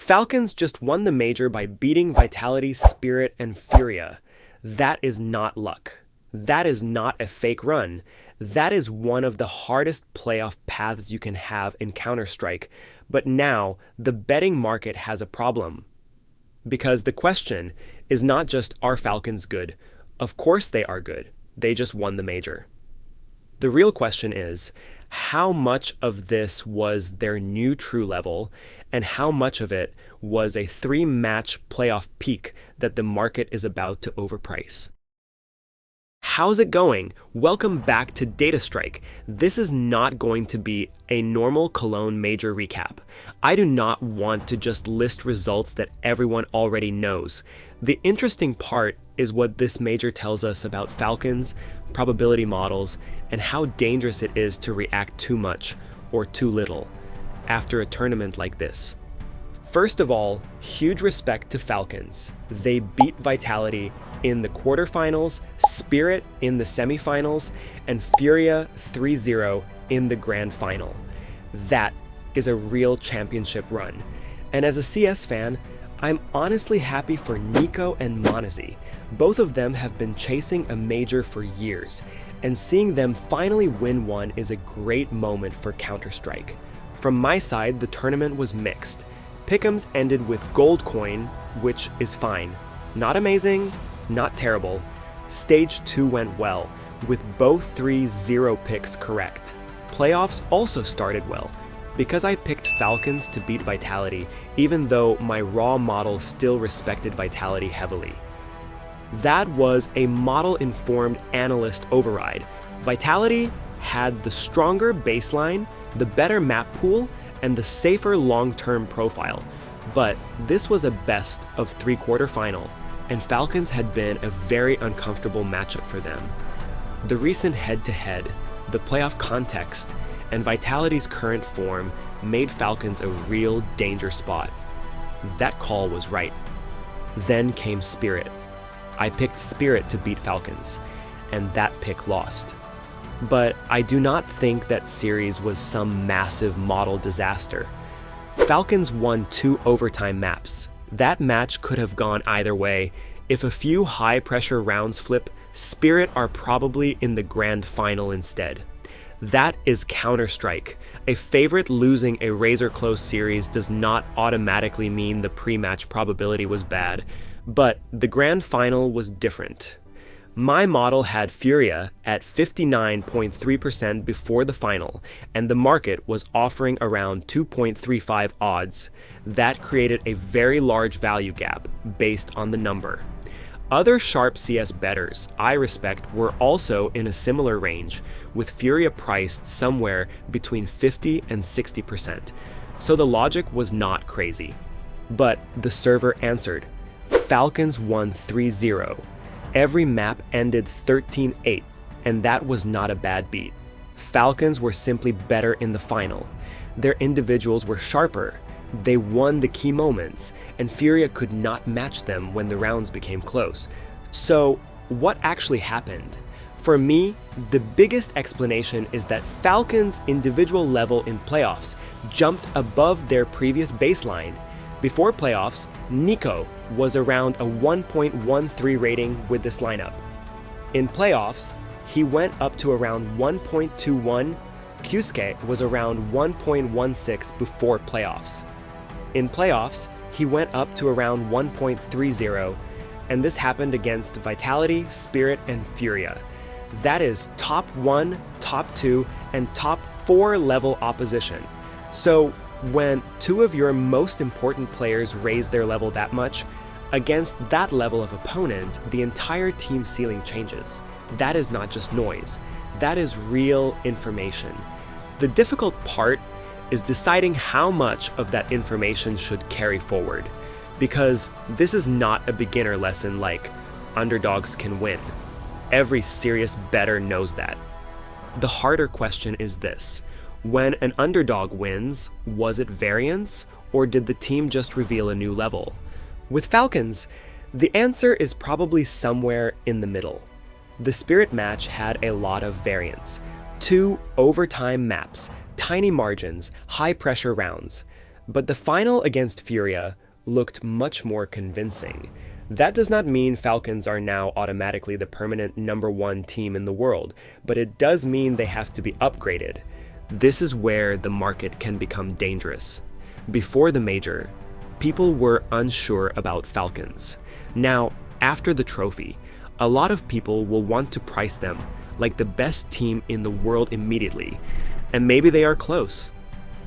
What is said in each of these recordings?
Falcons just won the major by beating Vitality, Spirit, and FURIA. That is not luck. That is not a fake run. That is one of the hardest playoff paths you can have in Counter-Strike. But now, the betting market has a problem. Because the question is not just, are Falcons good? Of course they are good. They just won the major. The real question is, how much of this was their new true level, and how much of it was a 3-match playoff peak that the market is about to overprice? How's it going? Welcome back to DataStrike. This is not going to be a normal Cologne Major recap. I do not want to just list results that everyone already knows. The interesting part is what this major tells us about Falcons, probability models, and how dangerous it is to react too much or too little after a tournament like this. First of all, huge respect to Falcons. They beat Vitality in the quarterfinals, Spirit in the semifinals, and FURIA 3-0 in the grand final. That is a real championship run. And as a CS fan, I'm honestly happy for Nico and Monazi. Both of them have been chasing a major for years, and seeing them finally win one is a great moment for Counter-Strike. From my side, the tournament was mixed. Pick'ems ended with gold coin, which is fine. Not amazing, not terrible. Stage 2 went well, with both 3-0 picks correct. Playoffs also started well, because I picked Falcons to beat Vitality, even though my raw model still respected Vitality heavily. That was a model-informed analyst override. Vitality had the stronger baseline, the better map pool, and the safer long-term profile. But this was a best of 3 quarterfinal, and Falcons had been a very uncomfortable matchup for them. The recent head-to-head, the playoff context, and Vitality's current form made Falcons a real danger spot. That call was right. Then came Spirit. I picked Spirit to beat Falcons, and that pick lost. But I do not think that series was some massive model disaster. Falcons won 2 overtime maps. That match could have gone either way. If a few high-pressure rounds flip, Spirit are probably in the grand final instead. That is Counter-Strike. A favorite losing a razor-close series does not automatically mean the pre-match probability was bad, but the grand final was different. My model had FURIA at 59.3% before the final, and the market was offering around 2.35 odds. That created a very large value gap based on the number. Other sharp CS bettors I respect were also in a similar range, with FURIA priced somewhere between 50 and 60%, so the logic was not crazy. But the server answered. Falcons won 3-0. Every map ended 13-8, and that was not a bad beat. Falcons were simply better in the final. Their individuals were sharper. They won the key moments, and FURIA could not match them when the rounds became close. So, what actually happened? For me, the biggest explanation is that Falcons' individual level in playoffs jumped above their previous baseline. Before playoffs, Nico was around a 1.13 rating with this lineup. In playoffs, he went up to around 1.21. Kyusuke was around 1.16 before playoffs. In playoffs, he went up to around 1.30, and this happened against Vitality, Spirit, and FURIA. That is top 1, top 2, and top 4 level opposition. So, when 2 of your most important players raise their level that much, against that level of opponent, the entire team ceiling changes. That is not just noise. That is real information. The difficult part is deciding how much of that information should carry forward, because this is not a beginner lesson like underdogs can win. Every serious bettor knows that. The harder question is this: when an underdog wins, was it variance, or did the team just reveal a new level? With Falcons, the answer is probably somewhere in the middle. The Spirit match had a lot of variance. 2 overtime maps, tiny margins, high pressure rounds. But the final against FURIA looked much more convincing. That does not mean Falcons are now automatically the permanent #1 team in the world, but it does mean they have to be upgraded. This is where the market can become dangerous. Before the major, people were unsure about Falcons. Now, after the trophy, a lot of people will want to price them like the best team in the world immediately, and maybe they are close.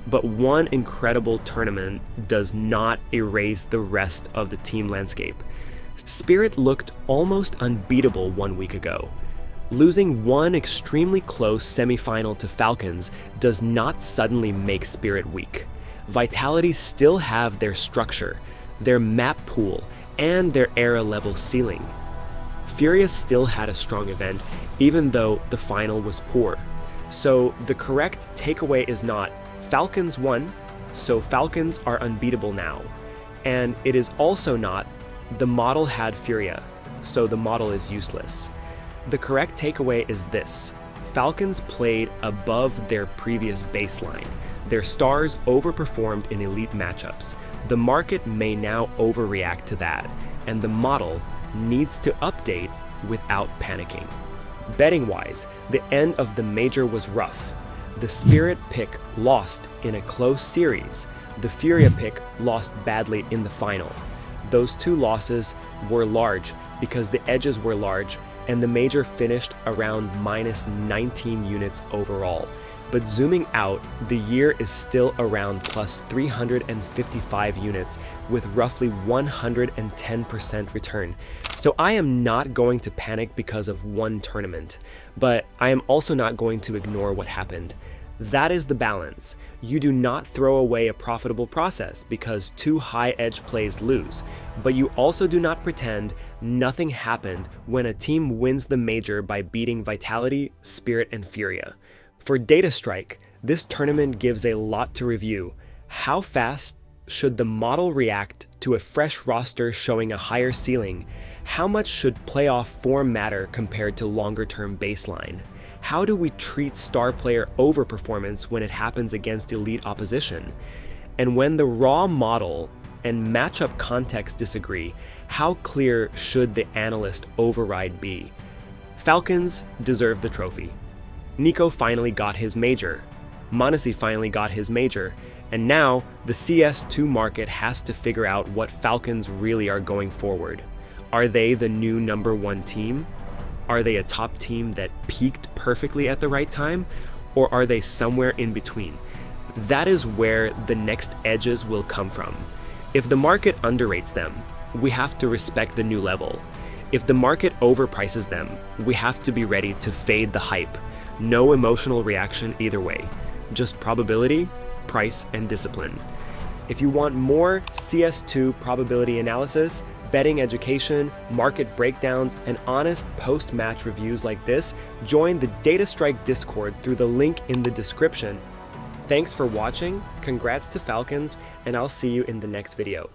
But one incredible tournament does not erase the rest of the team landscape. Spirit looked almost unbeatable 1 week ago. Losing one extremely close semifinal to Falcons does not suddenly make Spirit weak. Vitality still have their structure, their map pool, and their era level ceiling. FURIA still had a strong event, even though the final was poor. So the correct takeaway is not Falcons won, so Falcons are unbeatable now. And it is also not the model had FURIA, so the model is useless. The correct takeaway is this: Falcons played above their previous baseline. Their stars overperformed in elite matchups. The market may now overreact to that, and the model needs to update without panicking. Betting-wise, the end of the major was rough. The Spirit pick lost in a close series. The FURIA pick lost badly in the final. Those two losses were large because the edges were large, and the major finished around -19 units overall. But zooming out, the year is still around plus 355 units with roughly 110% return. So I am not going to panic because of one tournament, but I am also not going to ignore what happened. That is the balance. You do not throw away a profitable process because two high-edge plays lose, but you also do not pretend nothing happened when a team wins the major by beating Vitality, Spirit, and FURIA. For DataStrike, this tournament gives a lot to review. How fast should the model react to a fresh roster showing a higher ceiling? How much should playoff form matter compared to longer-term baseline? How do we treat star player overperformance when it happens against elite opposition? And when the raw model and matchup context disagree, how clear should the analyst override be? Falcons deserve the trophy. Nico finally got his major. m0NESY finally got his major. And now the CS2 market has to figure out what Falcons really are going forward. Are they the new #1 team? Are they a top team that peaked perfectly at the right time? Or are they somewhere in between? That is where the next edges will come from. If the market underrates them, we have to respect the new level. If the market overprices them, we have to be ready to fade the hype. No emotional reaction either way, just probability, price, and discipline. If you want more CS2 probability analysis, betting education, market breakdowns, and honest post-match reviews like this, join the DataStrike Discord through the link in the description. Thanks for watching, congrats to Falcons, and I'll see you in the next video.